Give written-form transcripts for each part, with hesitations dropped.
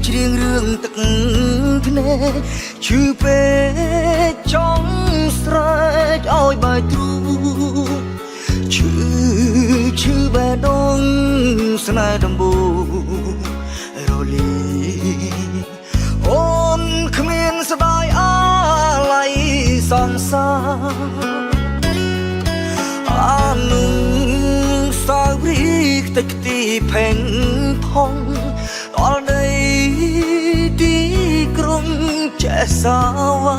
ច្រៀងរឿងទឹកភ្នែកឈឺពេកចង់ស្រែកឲ្យបែកទ្រូងឈឺបែដងស្នេហ៍ដំបូងរលីអូនគ្មានស្ដាយអាឡ័យសងសារអានឹងសាវរីខ្ទេចខ្ទីផេងផងដល់ដីទីក្រុងចេះសាវ៉ា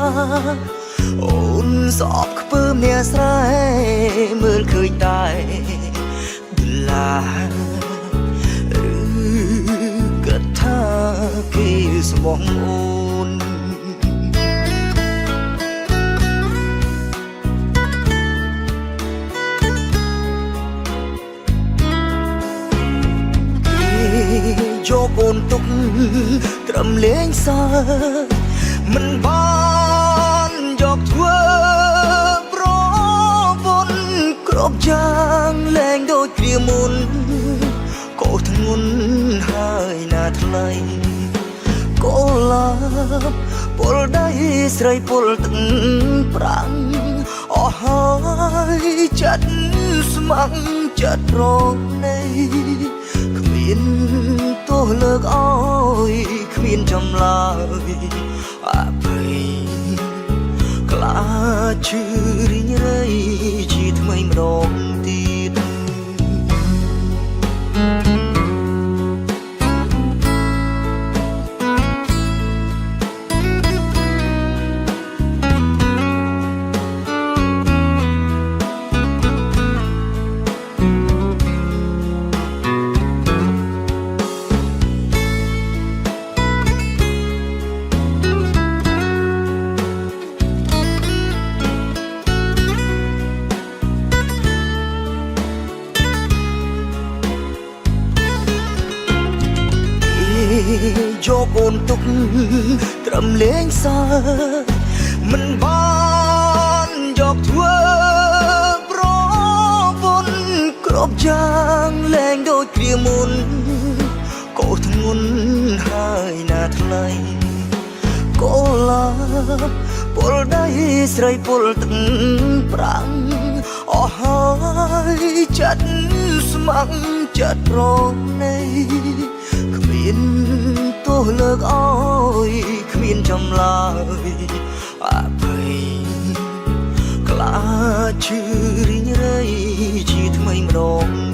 អូនស្អប់ខ្ពើមអ្នកស្រែមើលឃើញតែដុល្លារឬគិតថាគេស្មោះអូនយកអូនទុកត្រឹមលេងសើមិនបានយកធ្វើប្រពន្ធគ្រប់យ៉ាងលែងដូចគ្រាមុនកោធ្ងន់ហើយណាថ្លៃកូឡាបពលដៃស្រីពលទឹកប្រាំងអស់ហើយចិត្តស្ម័គ្រចិត្តរងនៃគ្មានទោះលើកអើយគ្មានចម្លើយអភ័យខ្លាចឈឺរីងរៃជាថ្មីម្ដងទៀតយកអូនទុកត្រឹមលេងសើមិនបានយកធ្វើប្រពន្ធគ្រប់យ៉ាងលែងដូចគ្រាមុនកោធ្ងន់ហើយណាថ្លៃកូឡាបពលដៃស្រីពលទឹកប្រាំងអស់ហើយចិត្តស្ម័គ្រចិត្តរងនៃគ្មានទោះលើកអើយគ្មានចម្លើយអភ័យខ្លាចឈឺរីងរៃជាថ្មីម្ដង